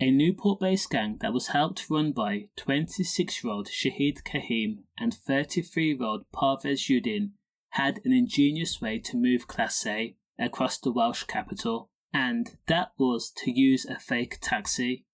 A Newport-based gang that was helped run by 26-year-old Shahid Kahim and 33-year-old Parvez Uddin had an ingenious way to move Class A across the Welsh capital, and that was to use a fake taxi.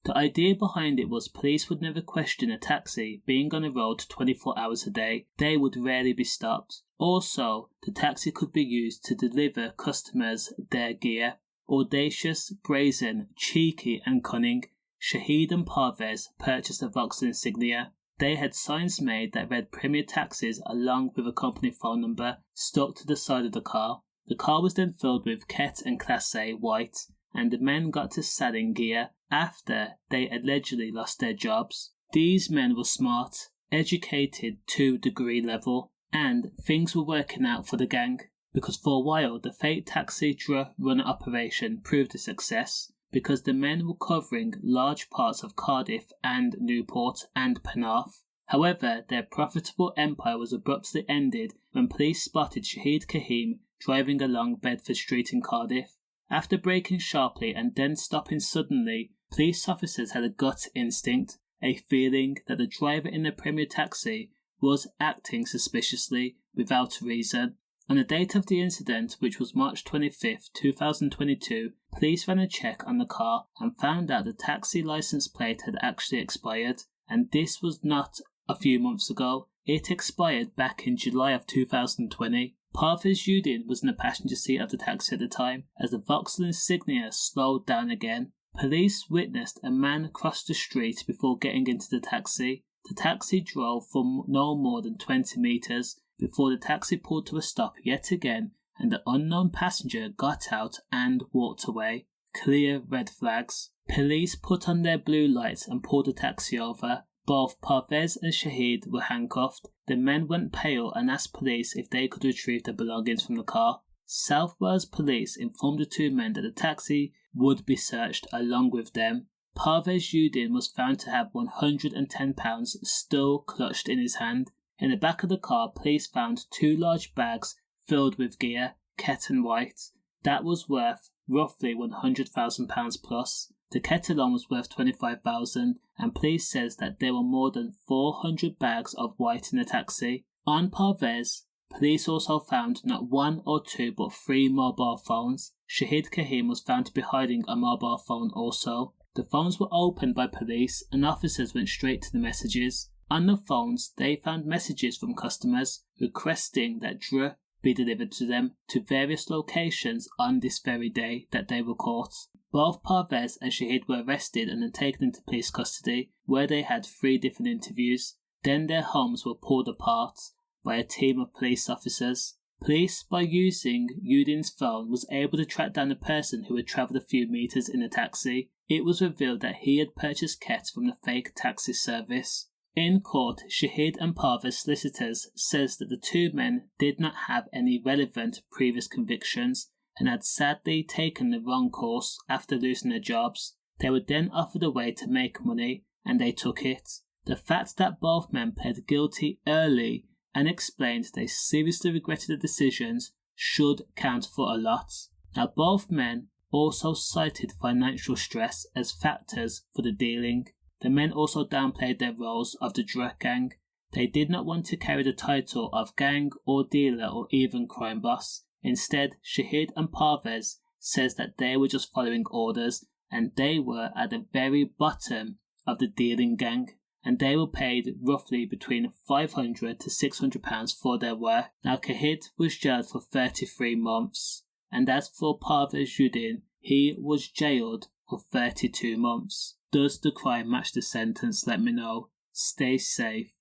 The idea behind it was police would never question a taxi being on the road 24 hours a day. They would rarely be stopped. Also, the taxi could be used to deliver customers their gear. Audacious, brazen, cheeky and cunning, Shahid and Parvez purchased a Vauxhall insignia. They had signs made that read Premier Taxis along with a company phone number stuck to the side of the car. The car was then filled with Ket and Class A white, and the men got to selling gear after they allegedly lost their jobs. These men were smart, educated to degree level, and things were working out for the gang, because for a while the fake taxi run operation proved a success, because the men were covering large parts of Cardiff and Newport and Penarth. However, their profitable empire was abruptly ended when police spotted Shahid Kahim driving along Bedford Street in Cardiff. After braking sharply and then stopping suddenly, police officers had a gut instinct, a feeling that the driver in the Premier taxi was acting suspiciously without reason. On the date of the incident, which was March 25, 2022, police ran a check on the car and found out the taxi license plate had actually expired, and this was not a few months ago. It expired back in July of 2020. Parvez Uddin was in the passenger seat of the taxi at the time, as the Vauxhall insignia slowed down again. Police witnessed a man cross the street before getting into the taxi. The taxi drove for no more than 20 metres before the taxi pulled to a stop yet again, and the unknown passenger got out and walked away. Clear red flags. Police put on their blue lights and pulled the taxi over. Both Parvez and Shahid were handcuffed. The men went pale and asked police if they could retrieve their belongings from the car. South Wales police informed the two men that the taxi would be searched along with them. Parvez Uddin was found to have £110 still clutched in his hand. In the back of the car, police found 2 large bags filled with gear, Ket and white, that was worth roughly £100,000 plus. The Ket alone was worth $25,000, and police says that there were more than 400 bags of white in the taxi. On Parvez, police also found not 1 or 2 but 3 mobile phones. Shahid Kahim was found to be hiding a mobile phone also. The phones were opened by police and officers went straight to the messages. On the phones, they found messages from customers requesting that Dr be delivered to them to various locations on this very day that they were caught. Both Parvez and Shahid were arrested and then taken into police custody, where they had 3 different interviews. Then their homes were pulled apart by a team of police officers. Police, by using Uddin's phone, was able to track down a person who had travelled a few metres in a taxi. It was revealed that he had purchased Ket from the fake taxi service. In court, Shahid and Parvez solicitors says that the 2 men did not have any relevant previous convictions and had sadly taken the wrong course after losing their jobs. They were then offered a way to make money and they took it. The fact that both men pled guilty early and explained they seriously regretted the decisions should count for a lot. Now, both men also cited financial stress as factors for the dealing. The men also downplayed their roles of the drug gang. They did not want to carry the title of gang or dealer or even crime boss. Instead, Shahid and Parvez says that they were just following orders and they were at the very bottom of the dealing gang, and they were paid roughly between £500 to £600 for their work. Now, Shahid was jailed for 33 months, and as for Parvez Uddin, he was jailed for 32 months. Does the crime match the sentence? Let me know. Stay safe.